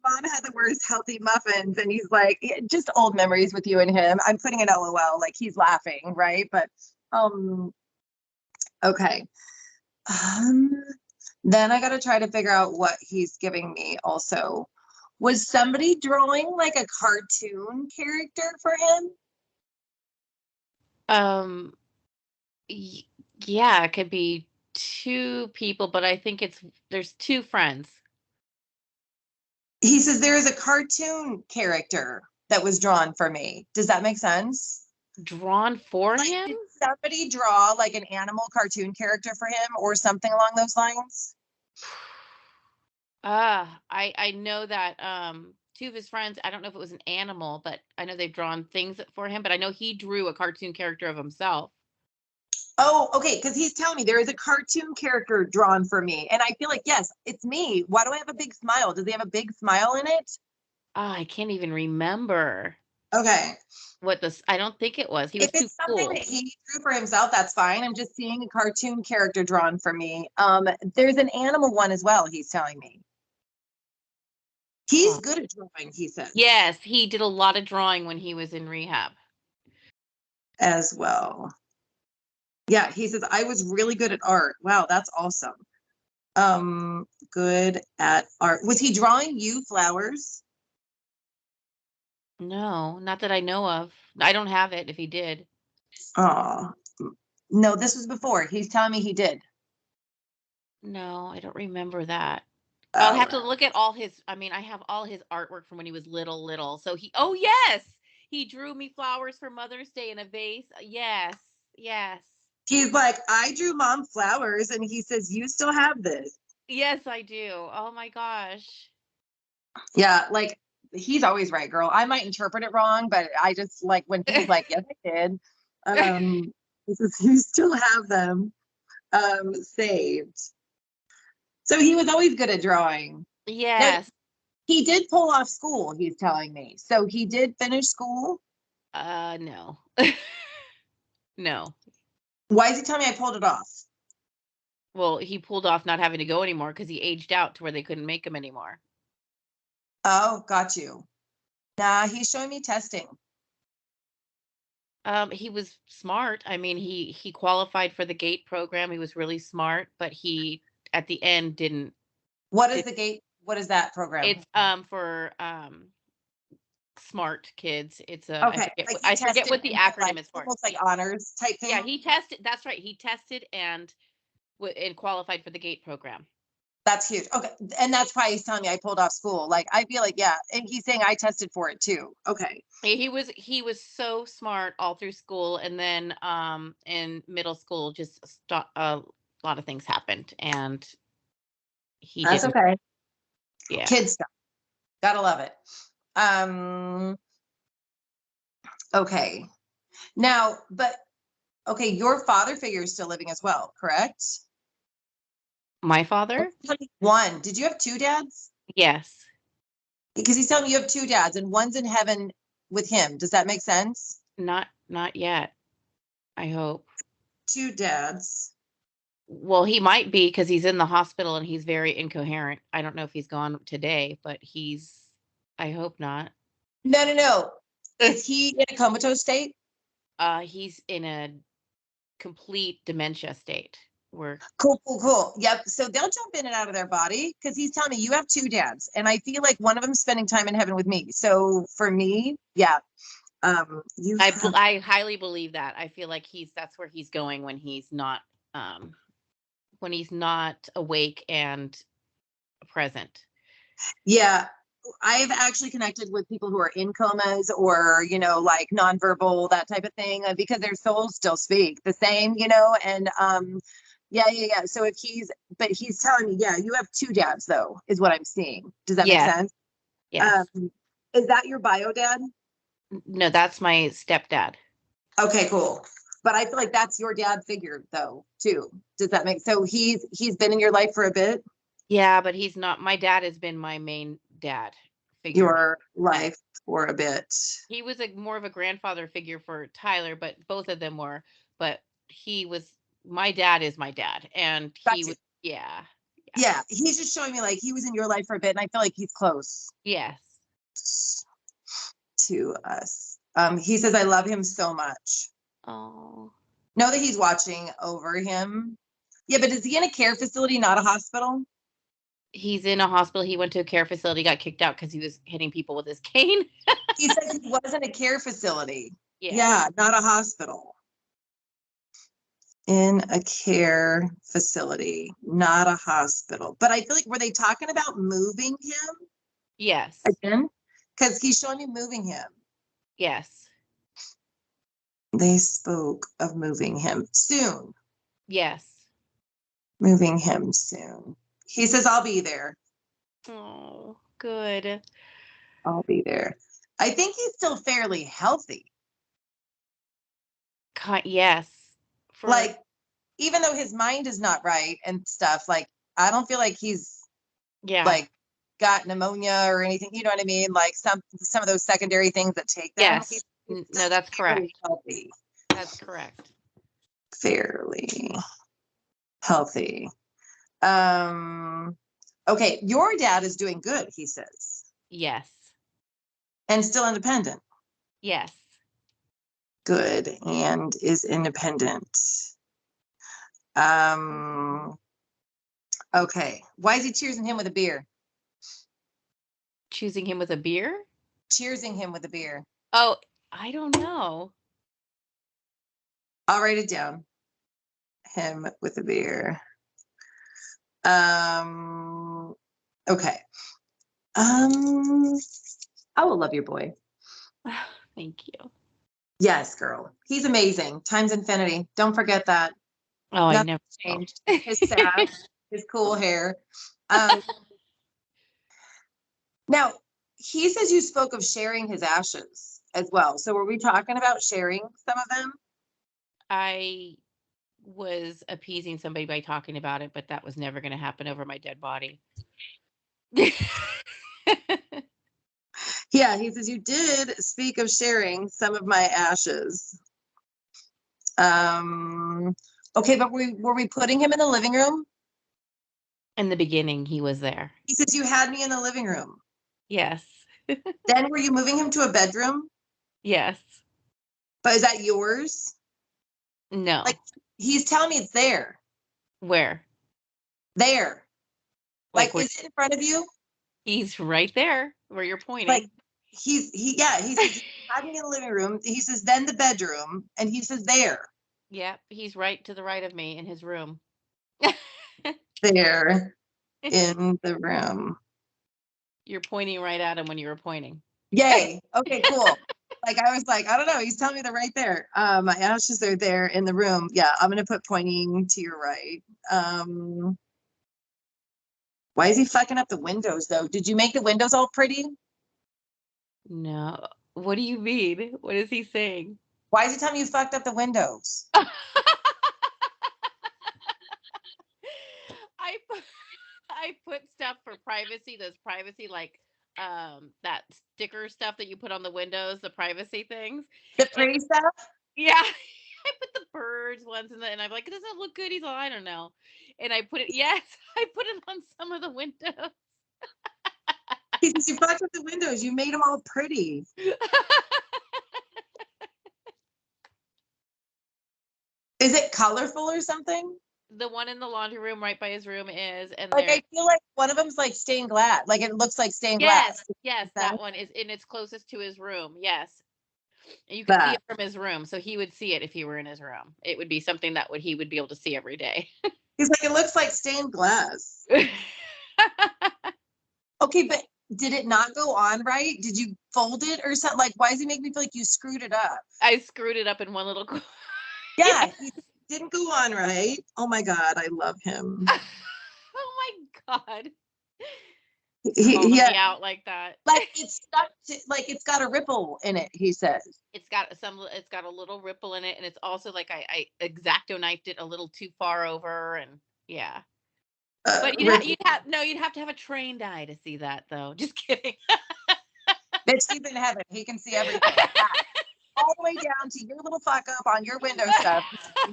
Mom had the worst healthy muffins, and he's like, just old memories with you and him. I'm putting an LOL, like he's laughing, right? But okay. Then I got to try to figure out what he's giving me. Also, was somebody drawing like a cartoon character for him? Yeah, it could be 2 people, but I think there's 2 friends. He says there is a cartoon character that was drawn for me. Does that make sense? Drawn for him? Did somebody draw like an animal cartoon character for him or something along those lines? I know that 2 of his friends, I don't know if it was an animal, but I know they've drawn things for him, but I know he drew a cartoon character of himself. Oh, okay, because he's telling me there is a cartoon character drawn for me. And I feel like, yes, it's me. Why do I have a big smile? Does he have a big smile in it? I can't even remember. Okay. I don't think it was. He was too cool. If it's something that he drew for himself, that's fine. I'm just seeing a cartoon character drawn for me. There's an animal one as well, he's telling me. He's good at drawing, he says. Yes, he did a lot of drawing when he was in rehab. As well. Yeah, he says, I was really good at art. Wow, that's awesome. Good at art. Was he drawing you flowers? No, not that I know of. I don't have it if he did. Oh, no, this was before. He's telling me he did. No, I don't remember that. I'll have to look at all his, I have all his artwork from when he was little. So yes, he drew me flowers for Mother's Day in a vase. Yes. He's like, I drew mom flowers, and he says, you still have this. Yes, I do. Oh my gosh. Yeah, like he's always right, girl. I might interpret it wrong, but I just like when he's like, yes, I did. He says, you still have them saved. So he was always good at drawing. Yes. Now, he did pull off school, he's telling me. So he did finish school? No. No. Why is he telling me I pulled it off? Well, he pulled off not having to go anymore because he aged out to where they couldn't make him anymore. Oh, got you. Nah, he's showing me testing. He was smart. He qualified for the GATE program. He was really smart, but he at the end didn't. What is the GATE What is that program? It's for smart kids. It's Okay. I forget what the acronym is for. Almost like honors type thing. Yeah, he tested. That's right. He tested and qualified for the GATE program. That's huge. Okay. And that's why he's telling me I pulled off school. Like, I feel like, yeah. And he's saying I tested for it too. Okay. He was so smart all through school, and then in middle school just a lot of things happened, and That's didn't. okay. Yeah. Kid stuff. Gotta love it. Okay. Now, okay, your father figure is still living as well, correct? My father? One. Did you have two dads? Yes. Because he's telling me you have two dads and one's in heaven with him. Does that make sense? Not yet. I hope. Two dads. Well, he might be, because he's in the hospital and he's very incoherent. I don't know if he's gone today, but I hope not. No. Is he in a comatose state? He's in a complete dementia state. Cool. Yep. So they'll jump in and out of their body, because he's telling me you have two dads, and I feel like one of them's spending time in heaven with me. So for me, yeah. I highly believe that. I feel like that's where he's going when he's not awake and present. Yeah. I've actually connected with people who are in comas, or, like nonverbal, that type of thing, because their souls still speak the same, and yeah. So but he's telling me, yeah, you have two dads though, is what I'm seeing. Does that make sense? Yes. Is that your bio dad? No, that's my stepdad. Okay, cool. But I feel like that's your dad figure though, too. Does that make, so he's been in your life for a bit? Yeah, but he's not. My dad has been my main dad figure. Your life for a bit. He was more of a grandfather figure for Tyler, but both of them were. But my dad is my dad, and he was. Yeah. He's just showing me like he was in your life for a bit, and I feel like he's close. Yes. To us. He says I love him so much. Oh. Know that he's watching over him. Yeah, but is he in a care facility, not a hospital? He's in a hospital. He went to a care facility, got kicked out because he was hitting people with his cane. He said he was in a care facility. Yeah, not a hospital. In a care facility, not a hospital. But I feel like, were they talking about moving him? Yes. Again? Because he's showing me moving him. Yes. They spoke of moving him soon. Yes. Moving him soon. He says, I'll be there. Oh, good. I'll be there. I think he's still fairly healthy. Yes. Like, even though his mind is not right and stuff, like, I don't feel like he's like got pneumonia or anything. You know what I mean? Like some of those secondary things that take them. Yes. No, that's correct. Healthy. That's correct. Fairly healthy. Okay, your dad is doing good, he says. Yes. And still independent. Yes. Good, and is independent. Okay. Why is he cheersing him with a beer? Choosing him with a beer? Cheersing him with a beer. Oh, I don't know. I'll write it down. Him with a beer. Okay. I will love your boy. Thank you. Yes, girl. He's amazing. Times infinity. Don't forget that. Oh, I never changed. His sass, his cool hair. Now, he says you spoke of sharing his ashes as well. So were we talking about sharing some of them? I was appeasing somebody by talking about it, but that was never going to happen over my dead body. Yeah, he says you did speak of sharing some of my ashes. Okay, but were we putting him in the living room? In the beginning, he was there. He says you had me in the living room. Yes. Then were you moving him to a bedroom? Yes. But is that yours? No. Like, he's telling me it's there. Where? There. Like is it in front of you? He's right there where you're pointing. Like he says hiding in the living room. He says then the bedroom, and he says there. Yep, he's right to the right of me in his room. There in the room. You're pointing right at him when you were pointing. Yay. Okay, cool. Like I was like, I don't know. He's telling me they're right there. My ashes are there in the room. Yeah, I'm gonna put pointing to your right. Why is he fucking up the windows though? Did you make the windows all pretty? No. What do you mean? What is he saying? Why is he telling me you fucked up the windows? I put stuff for privacy, those privacy like that sticker stuff that you put on the windows, the privacy things. The pretty stuff? Yeah. I put the birds ones and I'm like, does it look good? He's like, I don't know. And I put it, yes, I put it on some of the windows. He says you fucked up the windows. You made them all pretty. Is it colorful or something? The one in the laundry room right by his room is, and like I feel like one of them's like stained glass. Like it looks like stained glass. Yes, that one is, and it's closest to his room. Yes. And you can see it from his room, so he would see it if he were in his room. It would be something that he would be able to see every day. He's like, it looks like stained glass. Okay, but did it not go on right? Did you fold it or something? Like, why does he make me feel like you screwed it up? I screwed it up in one little. Yeah, he didn't go on right. Oh my God, I love him. Oh my God. He me out like that. Like it's stuck to, like it's got a ripple in it, he says. It's got a little ripple in it, and it's also like I X-Acto knifed it a little too far over, and yeah. But you'd have to have a trained eye to see that, though. Just kidding. Bitch, he's in heaven. He can see everything. All the way down to your little fuck up on your window stuff. I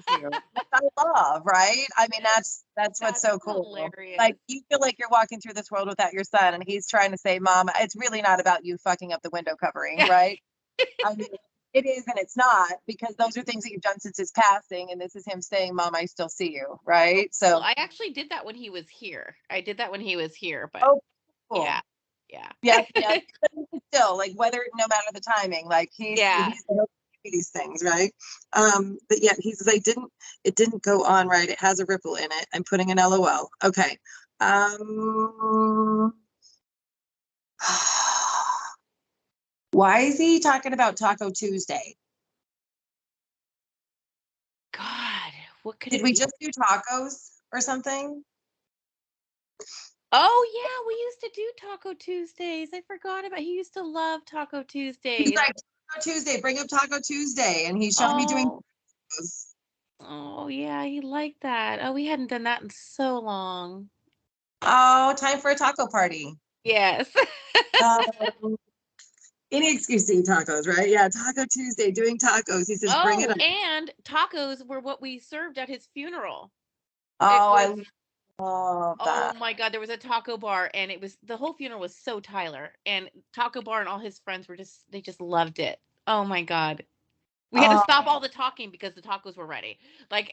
love, right? I mean, that's what's so cool. Hilarious. Like you feel like you're walking through this world without your son, and he's trying to say, "Mom, it's really not about you fucking up the window covering, right?" I mean, it is and it's not, because those are things that you've done since his passing, and this is him saying, "Mom, I still see you," right? So well, I actually did that when he was here. But cool. Yeah. Still, like whether no matter the timing, like he's these things, right? But yeah, he says it didn't go on right. It has a ripple in it. I'm putting an LOL. Okay. Why is he talking about Taco Tuesday? God, what could did we just do tacos or something? Oh yeah, we used to do Taco Tuesdays. I forgot about. He used to love Taco Tuesdays. He's like, Taco Tuesday, bring up Taco Tuesday, and he showed me doing tacos. Oh yeah, he liked that. Oh, we hadn't done that in so long. Oh, time for a taco party. Yes. Any excuse to eat tacos, right? Yeah, Taco Tuesday, doing tacos. He says, bring it up. And tacos were what we served at his funeral. Oh, I love that. Oh my God, there was a taco bar, and the whole funeral was so Tyler, and taco bar and all his friends they just loved it. Oh my God. We had to stop all the talking because the tacos were ready. Like,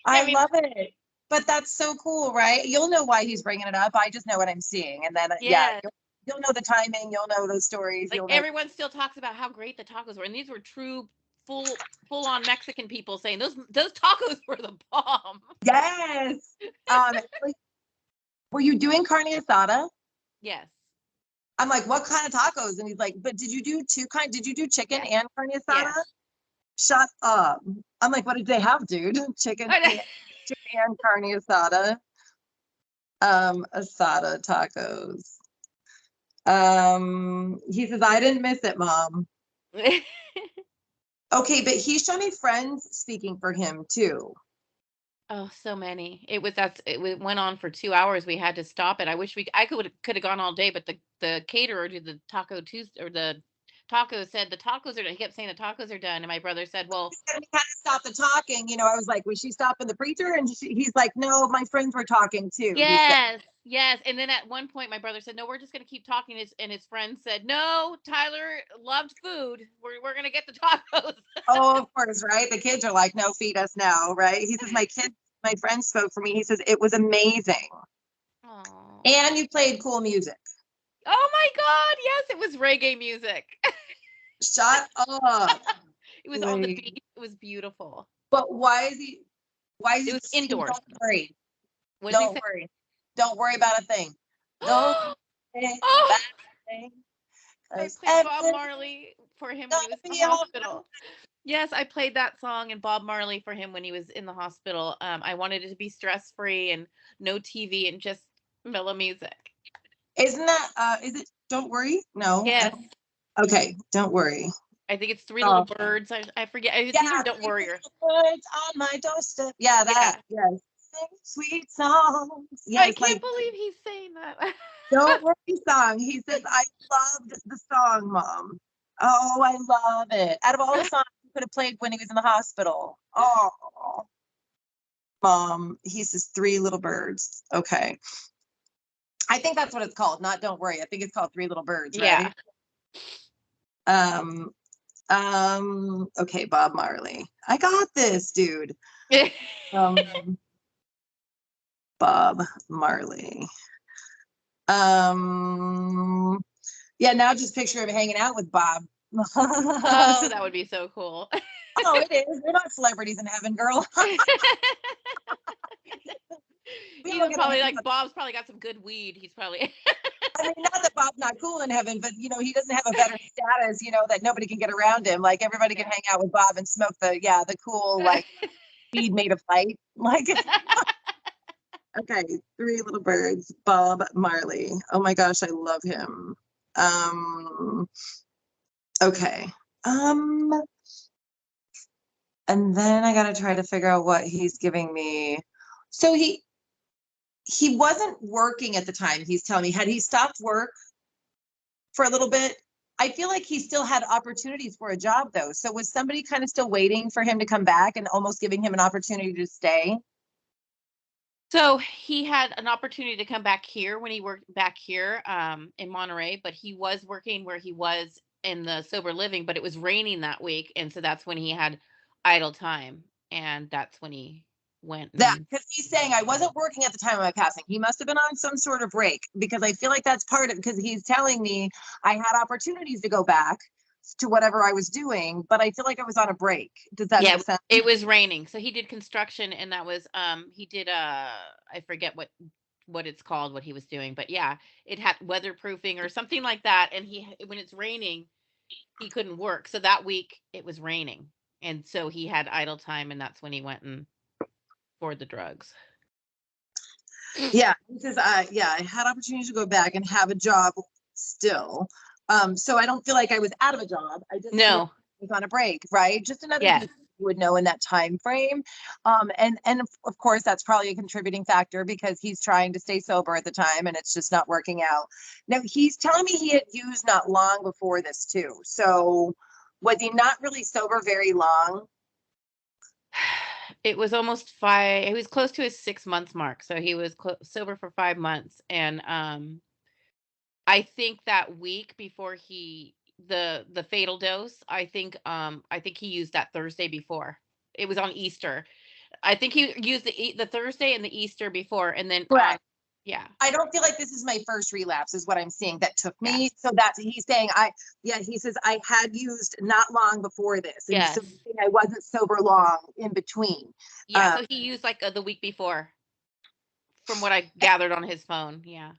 I love it. But that's so cool, right? You'll know why he's bringing it up. I just know what I'm seeing. And then, you'll know the timing. You'll know those stories. Like everyone still talks about how great the tacos were. And these were true, full-on Mexican people saying those tacos were the bomb. Yes. Were you doing carne asada? Yes. I'm like, what kind of tacos? And he's like, but did you do did you do chicken and carne asada? Yes. Shut up. I'm like, what did they have, dude? Chicken and carne asada. Asada tacos. He says, I didn't miss it, Mom. Okay, but he showed me friends speaking for him too. Oh, so many. It went on for 2 hours. We had to stop it. I wish I could have gone all day, but the caterer to the Taco Tuesday, or the tacos, said the tacos are done. He kept saying the tacos are done. And my brother said, well, we had to stop the talking. I was like, was she stopping the preacher? And he's like, no, my friends were talking too. Yes. Yes. And then at one point, my brother said, no, we're just going to keep talking. And his friend said, no, Tyler loved food. We're going to get the tacos. Oh, of course, right? The kids are like, no, feed us now, right? He says, my friend spoke for me. He says, it was amazing. Oh. And you played cool music. Oh my God. Yes, it was reggae music. Shut up. It was on the beach. It was beautiful. But why is he It was indoors. Don't worry. Don't worry. Don't worry about a thing. Don't worry about a thing. I played Bob Marley for him when he was in the hospital. Yes, I played that song and Bob Marley for him when he was in the hospital. I wanted it to be stress-free and no TV and just mellow music. Isn't that, is it Don't Worry? No. Yes. Okay, Don't Worry. I think it's Three Little Birds. I forget. It's either Don't Worry or Birds on my doorstep. Yeah, that. Yeah. Yes. Sing sweet songs. Yeah, I can't believe he's saying that. Don't Worry song. He says, I loved the song, Mom. Oh, I love it. Out of all the songs he could have played when he was in the hospital. Oh, Mom. He says, Three Little Birds. Okay. I think that's what it's called. Not Don't Worry. I think it's called Three Little Birds, right? Yeah. Okay, Bob Marley. I got this, dude. Bob Marley. Yeah, now just picture him hanging out with Bob. Oh, that would be so cool. Oh, it is. We're not celebrities in heaven, girl. Probably like Bob's probably got some good weed. He's probably. I mean, not that Bob's not cool in heaven, but he doesn't have a better status, that nobody can get around him. Like everybody can hang out with Bob and smoke the cool like weed made of light. Like okay, Three Little Birds, Bob Marley. Oh my gosh, I love him. Okay. And then I gotta try to figure out what he's giving me. So he wasn't working at the time. He's telling me, had he stopped work for a little bit? I feel like he still had opportunities for a job though. So was somebody kind of still waiting for him to come back and almost giving him an opportunity to stay? So he had an opportunity to come back here when he worked back here in Monterey, but he was working where he was in the sober living, but it was raining that week. And so that's when he had idle time. And that's when he went. That because he's saying I wasn't working at the time of my passing. He must have been on some sort of break because I feel like that's part of it because he's telling me I had opportunities to go back to whatever I was doing, but I feel like I was on a break. Does that make sense? It was raining. So he did construction and that was he did I forget what it's called, what he was doing, but yeah, it had weatherproofing or something like that. And when it's raining, he couldn't work. So that week it was raining. And so he had idle time and that's when he went and poured the drugs. Yeah, because I had opportunities to go back and have a job still. So I don't feel like I was out of a job. I just was on a break, right? Just another piece you would know in that time frame. And of course that's probably a contributing factor because he's trying to stay sober at the time and it's just not working out. Now he's telling me he had used not long before this too. So was he not really sober very long? It was almost 5. He was close to his 6 months mark. So he was sober for 5 months. And I think that week before the fatal dose, I think he used that Thursday before. It was on Easter. I think he used the Thursday and the Easter before, and then yeah. I don't feel like this is my first relapse is what I'm seeing that took me. So that's he's saying he says I had used not long before this. And so I wasn't sober long in between. Yeah, so he used like the week before from what I gathered on his phone. Yeah.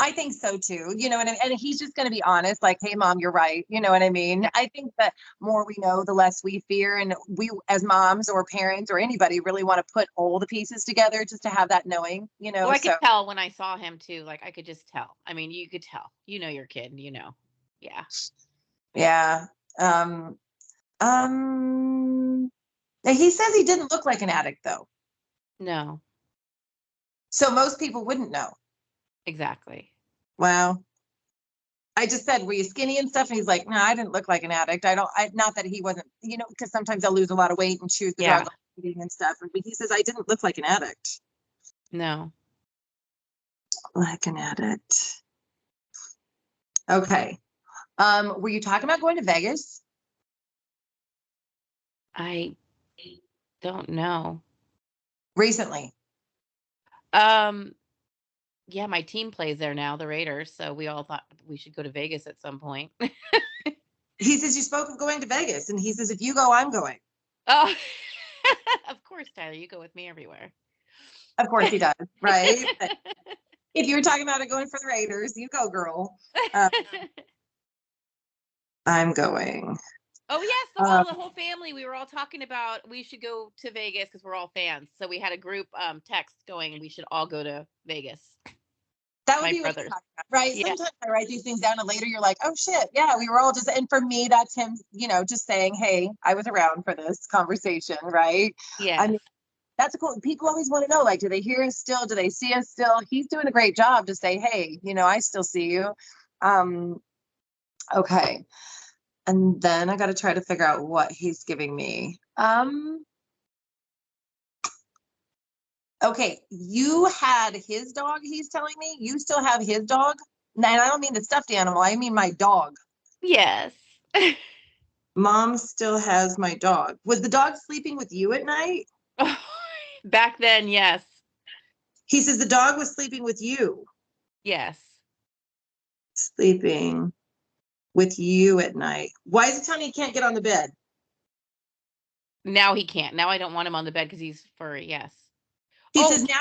I think so too. You know what I mean? And he's just going to be honest, like, hey, Mom, you're right. You know what I mean? I think the more we know, the less we fear. And we, as moms or parents or anybody, really want to put all the pieces together just to have that knowing, Well, I could tell when I saw him too. Like, I could just tell. I mean, you could tell. You know your kid, Yeah. Yeah. He says he didn't look like an addict, though. No. So most people wouldn't know. Exactly. Wow. I just said, were you skinny and stuff? And he's like, no, I didn't look like an addict. Not that he wasn't, because sometimes they'll lose a lot of weight and choose the drug eating and stuff. But he says, I didn't look like an addict. No. Like an addict. Okay. Were you talking about going to Vegas? I don't know. Recently. Yeah, my team plays there now, the Raiders. So we all thought we should go to Vegas at some point. He says you spoke of going to Vegas, and he says if you go, I'm going. Oh, of course, Tyler, you go with me everywhere. Of course he does, right? If you were talking about it going for the Raiders, you go, girl. I'm going. Oh yes, the whole family. We were all talking about we should go to Vegas because we're all fans. So we had a group text going. We should all go to Vegas. That would be what you're talking about, right? Yeah. Sometimes I write these things down and later you're like, oh shit, yeah, we were all just, and for me, that's him, just saying, hey, I was around for this conversation, right? Yeah. I mean, that's cool. People always want to know, like, do they hear us still? Do they see us still? He's doing a great job to say, hey, I still see you. Okay. And then I got to try to figure out what he's giving me. Okay, you had his dog, he's telling me. You still have his dog? And I don't mean the stuffed animal, I mean my dog. Yes. Mom still has my dog. Was the dog sleeping with you at night? Back then, yes. He says the dog was sleeping with you. Yes. Sleeping with you at night. Why is it telling me he can't get on the bed? Now he can't. Now I don't want him on the bed because he's furry. Yes. He says now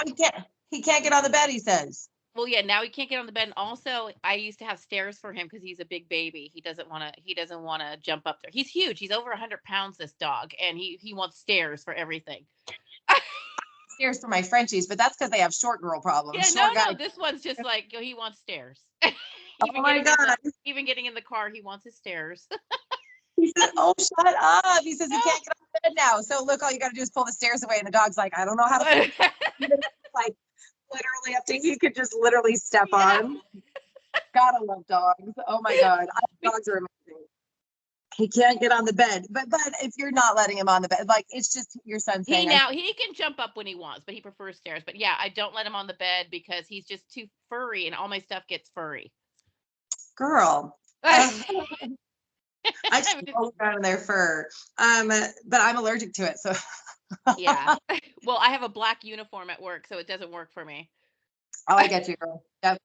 he can't get on the bed, he says. Well, yeah, now he can't get on the bed. And also, I used to have stairs for him because he's a big baby. He doesn't want to jump up there. He's huge. He's over 100 pounds, this dog, and he wants stairs for everything. Stairs for my Frenchies, but that's because they have short girl problems. Yeah, no. This one's just like he wants stairs. Oh my God. Even getting in the car, he wants his stairs. He said, oh, shut up. He says he can't get on the bed now. So look, all you got to do is pull the stairs away. And the dog's like, I don't know how to. Like literally up to he could just literally step on. Gotta love dogs. Oh my God. Dogs are amazing. He can't get on the bed. But if you're not letting him on the bed, like it's just your son saying. He can jump up when he wants, but he prefers stairs. But yeah, I don't let him on the bed because he's just too furry and all my stuff gets furry. Girl. I just roll around in their fur. But I'm allergic to it. So yeah. Well, I have a black uniform at work, so it doesn't work for me. Oh, I get you, girl. Yep.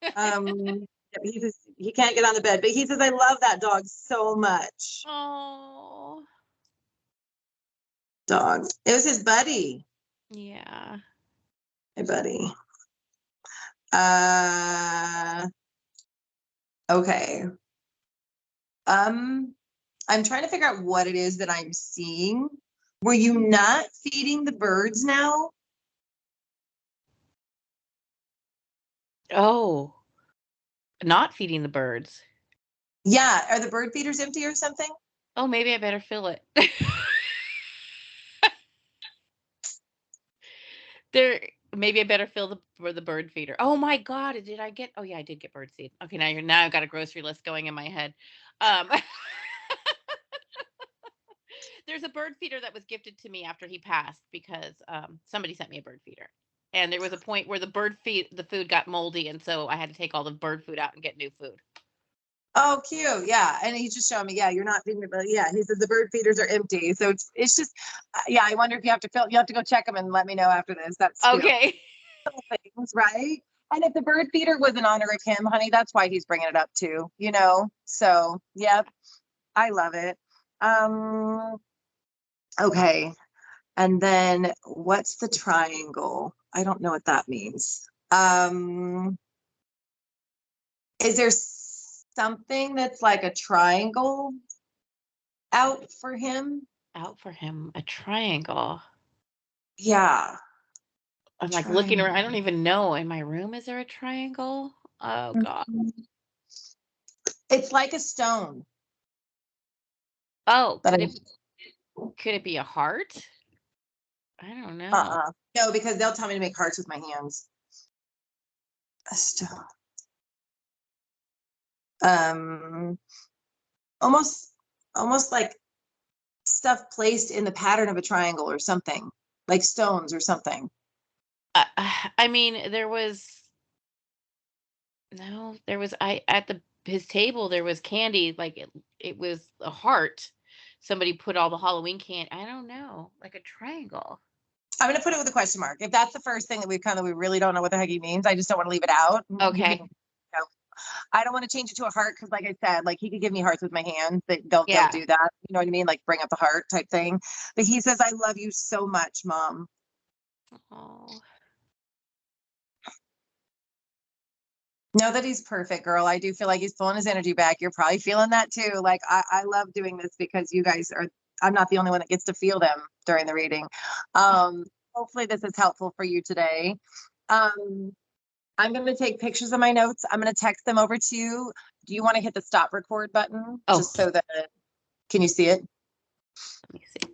He says he can't get on the bed, but he says I love that dog so much. Oh. Dog. It was his buddy. Yeah. Hey, buddy. Okay. I'm trying to figure out what it is that I'm seeing. Were you not feeding the birds now? Oh. Not feeding the birds. Yeah. Are the bird feeders empty or something? Oh, maybe I better fill it. Maybe I better fill for the bird feeder. Oh my God, did I get? Oh yeah, I did get bird seed. Okay, now I've got a grocery list going in my head. There's a bird feeder that was gifted to me after he passed because somebody sent me a bird feeder, and there was a point where the food got moldy, and so I had to take all the bird food out and get new food. Oh, cute. Yeah. And he's just showing me, yeah, you're not feeding it, but yeah, he says the bird feeders are empty. So it's just, yeah, I wonder if you have to go check them and let me know after this. That's okay. Things, right? And if the bird feeder was in honor of him, honey, that's why he's bringing it up too, So, yep. I love it. Okay. And then what's the triangle? I don't know what that means. Is there something that's like a triangle out for him? Out for him, a triangle. Yeah. I'm like looking around. I don't even know. In my room, is there a triangle? Oh God. It's like a stone. Oh, could it be a heart? I don't know. No, because they'll tell me to make hearts with my hands. A stone. Almost like stuff placed in the pattern of a triangle or something, like stones or something. I mean, at his table there was candy, like it was a heart. Somebody put all the Halloween candy. I don't know, like a triangle. I'm going to put it with a question mark. If that's the first thing that we really don't know what the heck he means, I just don't want to leave it out. Okay. I don't want to change it to a heart because, like I said, like he could give me hearts with my hands. They'll do that. You know what I mean? Like bring up the heart type thing. But he says, "I love you so much, Mom." Oh. Know that he's perfect, girl. I do feel like he's pulling his energy back. You're probably feeling that too. Like I love doing this because you guys are. I'm not the only one that gets to feel them during the reading. Hopefully, this is helpful for you today. I'm going to take pictures of my notes. I'm going to text them over to you. Do you want to hit the stop record button? Just so that, can you see it? Let me see.